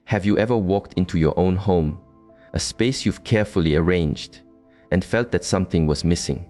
Have you ever walked into your own home, a space you've carefully arranged, and felt that something was missing?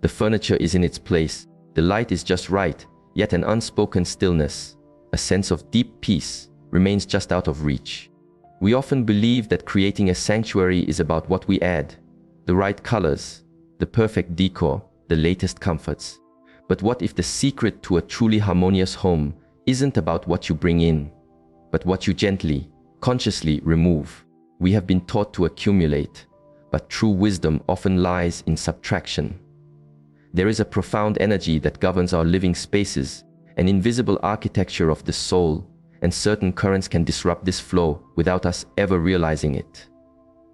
The furniture is in its place, the light is just right, yet an unspoken stillness, a sense of deep peace, remains just out of reach. We often believe that creating a sanctuary is about what we add, the right colors, the perfect decor, the latest comforts. But what if the secret to a truly harmonious home isn't about what you bring in, but what you gently, consciously remove? We have been taught to accumulate, but true wisdom often lies in subtraction. There is a profound energy that governs our living spaces, an invisible architecture of the soul, and certain currents can disrupt this flow without us ever realizing it.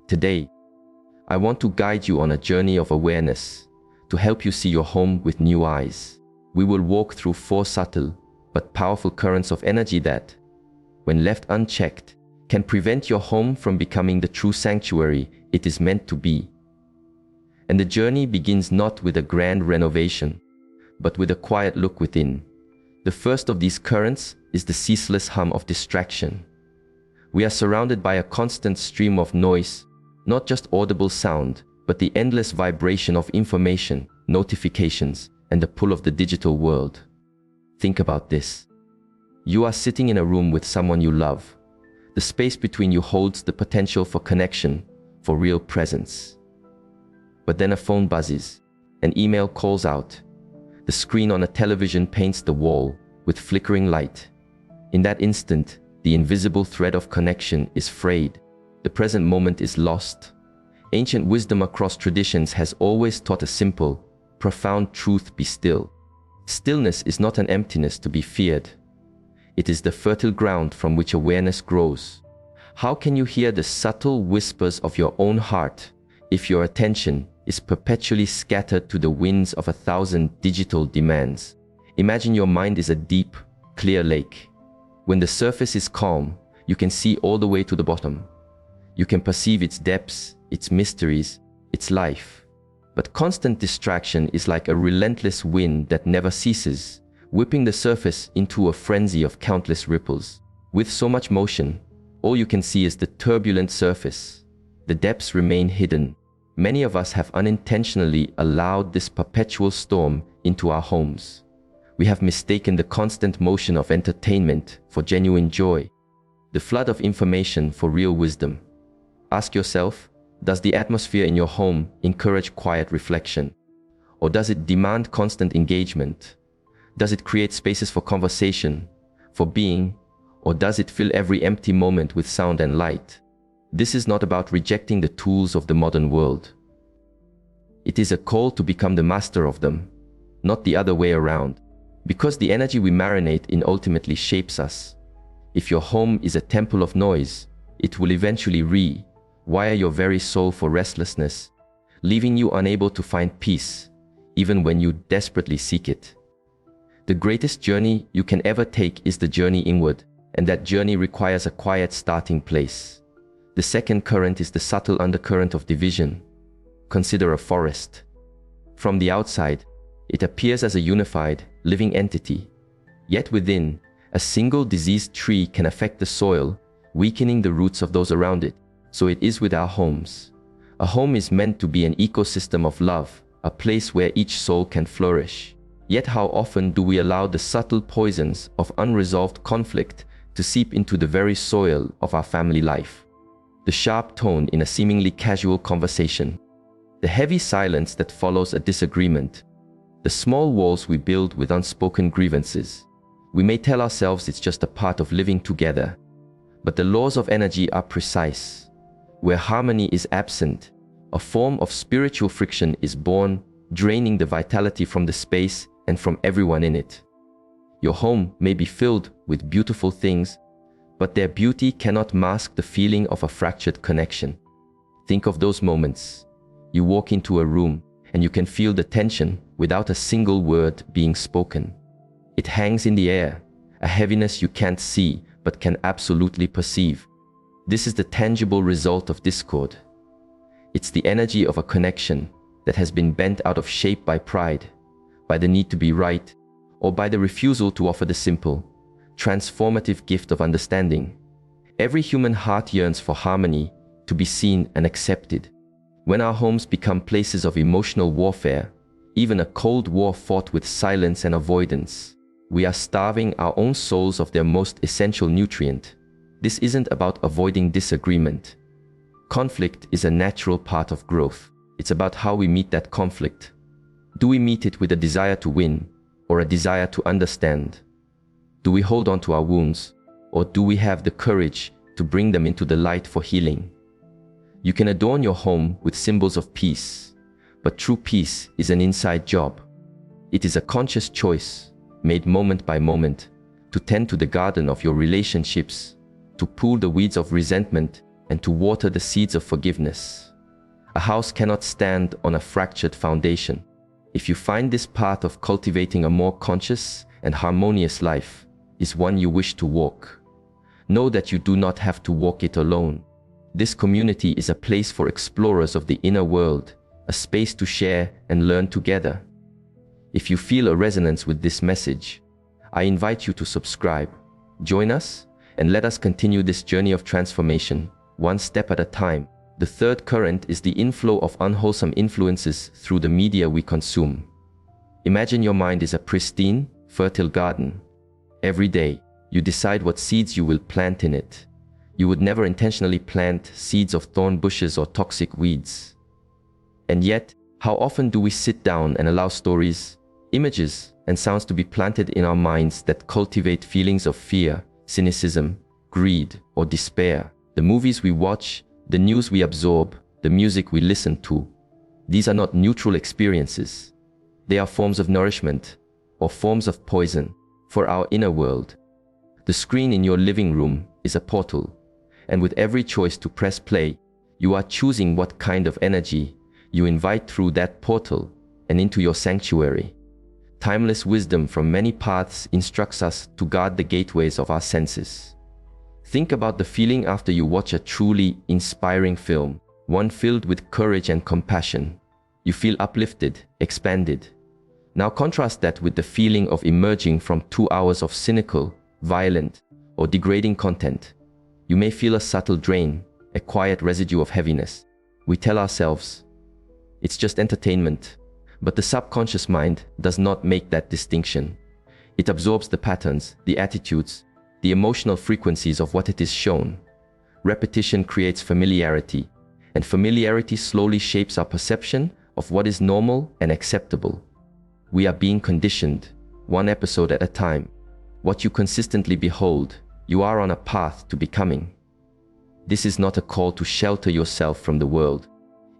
Today, I want to guide you on a journey of awareness to help you see your home with new eyes. We will walk through 4 subtle but powerful currents of energy that, when left unchecked, can prevent your home from becoming the true sanctuary it is meant to be. And the journey begins not with a grand renovation, but with a quiet look within. The first of these currents is the ceaseless hum of distraction. We are surrounded by a constant stream of noise, not just audible sound, but the endless vibration of information, notifications, and the pull of the digital world. Think about this. You are sitting in a room with someone you love. The space between you holds the potential for connection, for real presence. But then a phone buzzes, an email calls out, the screen on a television paints the wall with flickering light. In that instant, the invisible thread of connection is frayed. The present moment is lost. Ancient wisdom across traditions has always taught a simple, profound truth: be still. Stillness is not an emptiness to be feared. It is the fertile ground from which awareness grows. How can you hear the subtle whispers of your own heart if your attention is perpetually scattered to the winds of 1,000 digital demands? Imagine your mind is a deep, clear lake. When the surface is calm, you can see all the way to the bottom. You can perceive its depths, its mysteries, its life. But constant distraction is like a relentless wind that never ceases, whipping the surface into a frenzy of countless ripples. With so much motion, all you can see is the turbulent surface. The depths remain hidden. Many of us have unintentionally allowed this perpetual storm into our homes. We have mistaken the constant motion of entertainment for genuine joy, the flood of information for real wisdom. Ask yourself, does the atmosphere in your home encourage quiet reflection? Or does it demand constant engagement? Does it create spaces for conversation, for being, or does it fill every empty moment with sound and light? This is not about rejecting the tools of the modern world. It is a call to become the master of them, not the other way around. Because the energy we marinate in ultimately shapes us. If your home is a temple of noise, it will eventually rewire your very soul for restlessness, leaving you unable to find peace, even when you desperately seek it. The greatest journey you can ever take is the journey inward, and that journey requires a quiet starting place. The second current is the subtle undercurrent of division. Consider a forest. From the outside, it appears as a unified, living entity. Yet within, a single diseased tree can affect the soil, weakening the roots of those around it. So it is with our homes. A home is meant to be an ecosystem of love, a place where each soul can flourish. Yet how often do we allow the subtle poisons of unresolved conflict to seep into the very soil of our family life? The sharp tone in a seemingly casual conversation, the heavy silence that follows a disagreement, the small walls we build with unspoken grievances. We may tell ourselves it's just a part of living together, but the laws of energy are precise. Where harmony is absent, a form of spiritual friction is born, draining the vitality from the space and from everyone in it. Your home may be filled with beautiful things, but their beauty cannot mask the feeling of a fractured connection. Think of those moments. You walk into a room and you can feel the tension without a single word being spoken. It hangs in the air, a heaviness you can't see but can absolutely perceive. This is the tangible result of discord. It's the energy of a connection that has been bent out of shape by pride, by the need to be right, or by the refusal to offer the simple, transformative gift of understanding. Every human heart yearns for harmony, to be seen and accepted. When our homes become places of emotional warfare, even a cold war fought with silence and avoidance, we are starving our own souls of their most essential nutrient. This isn't about avoiding disagreement. Conflict is a natural part of growth. It's about how we meet that conflict. Do we meet it with a desire to win or a desire to understand? Do we hold on to our wounds, or do we have the courage to bring them into the light for healing? You can adorn your home with symbols of peace, but true peace is an inside job. It is a conscious choice, made moment by moment, to tend to the garden of your relationships, to pull the weeds of resentment, and to water the seeds of forgiveness. A house cannot stand on a fractured foundation. If you find this path of cultivating a more conscious and harmonious life is one you wish to walk, know that you do not have to walk it alone. This community is a place for explorers of the inner world, a space to share and learn together. If you feel a resonance with this message, I invite you to subscribe, join us, and let us continue this journey of transformation, one step at a time. The third current is the inflow of unwholesome influences through the media we consume. Imagine your mind is a pristine, fertile garden. Every day, you decide what seeds you will plant in it. You would never intentionally plant seeds of thorn bushes or toxic weeds. And yet, how often do we sit down and allow stories, images, and sounds to be planted in our minds that cultivate feelings of fear, cynicism, greed, or despair? The movies we watch, the news we absorb, the music we listen to, these are not neutral experiences. They are forms of nourishment or forms of poison for our inner world. The screen in your living room is a portal, and with every choice to press play, you are choosing what kind of energy you invite through that portal and into your sanctuary. Timeless wisdom from many paths instructs us to guard the gateways of our senses. Think about the feeling after you watch a truly inspiring film, one filled with courage and compassion. You feel uplifted, expanded. Now contrast that with the feeling of emerging from 2 hours of cynical, violent, or degrading content. You may feel a subtle drain, a quiet residue of heaviness. We tell ourselves, it's just entertainment, but the subconscious mind does not make that distinction. It absorbs the patterns, the attitudes, the emotional frequencies of what it is shown. Repetition creates familiarity, and familiarity slowly shapes our perception of what is normal and acceptable. We are being conditioned, one episode at a time. What you consistently behold, you are on a path to becoming. This is not a call to shelter yourself from the world.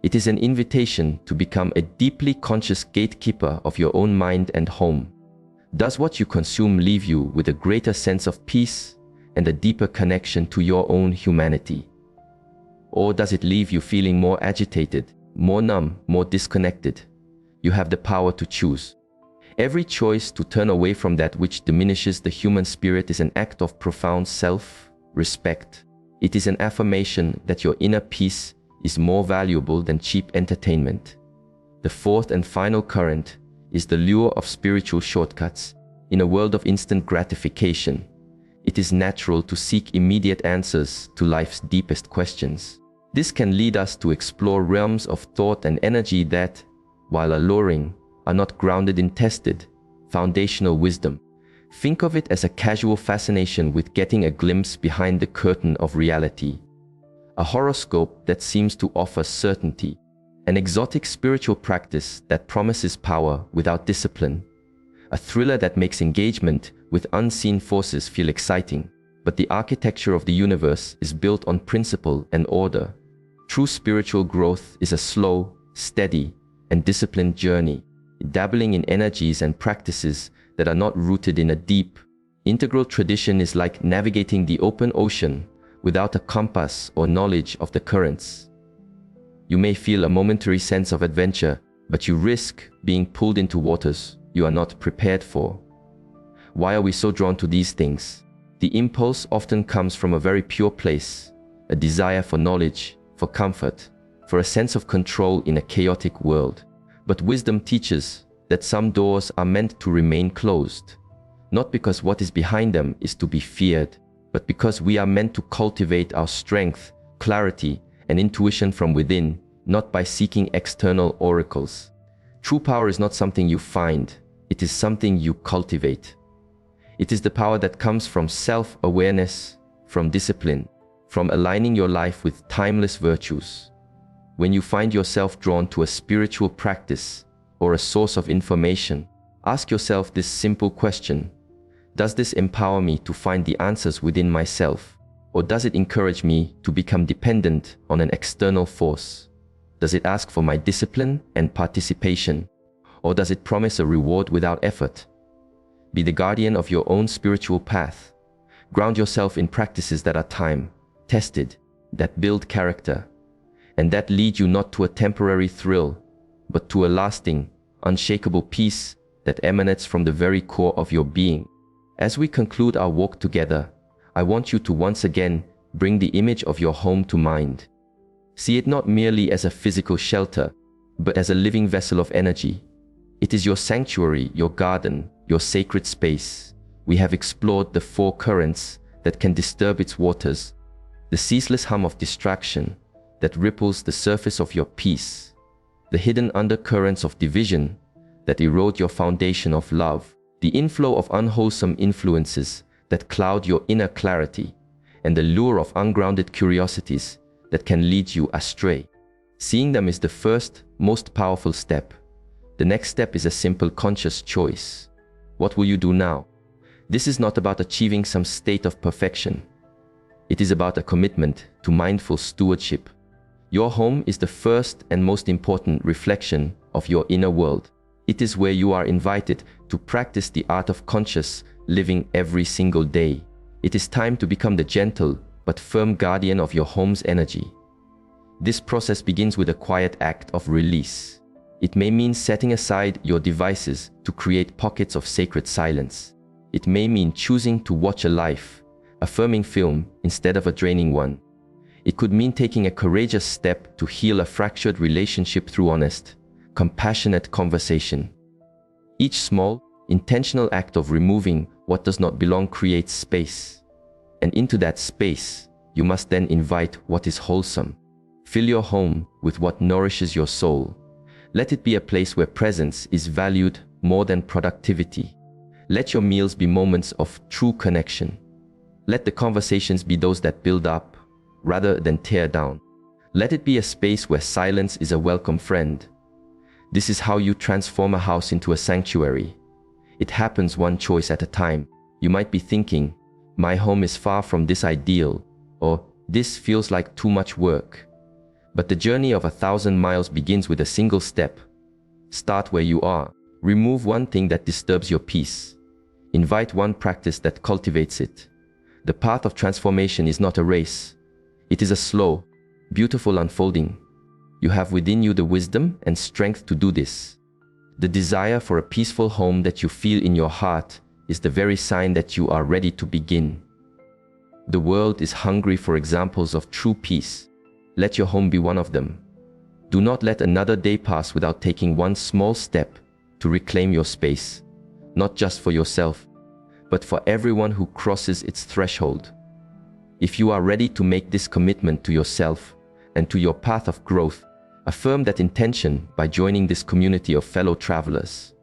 It is an invitation to become a deeply conscious gatekeeper of your own mind and home. Does what you consume leave you with a greater sense of peace and a deeper connection to your own humanity? Or does it leave you feeling more agitated, more numb, more disconnected? You have the power to choose. Every choice to turn away from that which diminishes the human spirit is an act of profound self-respect. It is an affirmation that your inner peace is more valuable than cheap entertainment. The fourth and final current is the lure of spiritual shortcuts. In a world of instant gratification, it is natural to seek immediate answers to life's deepest questions. This can lead us to explore realms of thought and energy that, while alluring, are not grounded in tested, foundational wisdom. Think of it as a casual fascination with getting a glimpse behind the curtain of reality. A horoscope that seems to offer certainty, an exotic spiritual practice that promises power without discipline, a thriller that makes engagement with unseen forces feel exciting. But the architecture of the universe is built on principle and order. True spiritual growth is a slow, steady, and disciplined journey, dabbling in energies and practices that are not rooted in a deep, integral tradition. Is like navigating the open ocean without a compass or knowledge of the currents. You may feel a momentary sense of adventure, but you risk being pulled into waters you are not prepared for. Why are we so drawn to these things? The impulse often comes from a very pure place, a desire for knowledge, for comfort, for a sense of control in a chaotic world. But wisdom teaches that some doors are meant to remain closed, not because what is behind them is to be feared, but because we are meant to cultivate our strength, clarity, and intuition from within, not by seeking external oracles. True power is not something you find, it is something you cultivate. It is the power that comes from self-awareness, from discipline, from aligning your life with timeless virtues. When you find yourself drawn to a spiritual practice or a source of information, ask yourself this simple question: does this empower me to find the answers within myself, or does it encourage me to become dependent on an external force? Does it ask for my discipline and participation, or does it promise a reward without effort? Be the guardian of your own spiritual path. Ground yourself in practices that are time-tested, that build character, and that lead you not to a temporary thrill, but to a lasting, unshakable peace that emanates from the very core of your being. As we conclude our walk together, I want you to once again bring the image of your home to mind. See it not merely as a physical shelter, but as a living vessel of energy. It is your sanctuary, your garden, your sacred space. We have explored the four currents that can disturb its waters, the ceaseless hum of distraction that ripples the surface of your peace, the hidden undercurrents of division that erode your foundation of love, the inflow of unwholesome influences that cloud your inner clarity, and the lure of ungrounded curiosities that can lead you astray. Seeing them is the first, most powerful step. The next step is a simple conscious choice. What will you do now? This is not about achieving some state of perfection. It is about a commitment to mindful stewardship. Your home is the first and most important reflection of your inner world. It is where you are invited to practice the art of conscious living every single day. It is time to become the gentle but firm guardian of your home's energy. This process begins with a quiet act of release. It may mean setting aside your devices to create pockets of sacred silence. It may mean choosing to watch a life-affirming film instead of a draining one. It could mean taking a courageous step to heal a fractured relationship through honest, compassionate conversation. Each small, intentional act of removing what does not belong creates space. And into that space, you must then invite what is wholesome. Fill your home with what nourishes your soul. Let it be a place where presence is valued more than productivity. Let your meals be moments of true connection. Let the conversations be those that build up rather than tear down. Let it be a space where silence is a welcome friend. This is how you transform a house into a sanctuary. It happens one choice at a time. You might be thinking, my home is far from this ideal, or this feels like too much work. But the journey of 1,000 miles begins with a single step. Start where you are. Remove one thing that disturbs your peace. Invite one practice that cultivates it. The path of transformation is not a race. It is a slow, beautiful unfolding. You have within you the wisdom and strength to do this. The desire for a peaceful home that you feel in your heart is the very sign that you are ready to begin. The world is hungry for examples of true peace. Let your home be one of them. Do not let another day pass without taking one small step to reclaim your space, not just for yourself, but for everyone who crosses its threshold. If you are ready to make this commitment to yourself and to your path of growth, affirm that intention by joining this community of fellow travelers.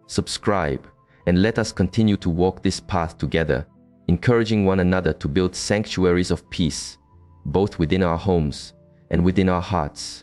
Subscribe and let us continue to walk this path together, encouraging one another to build sanctuaries of peace, both within our homes and within our hearts.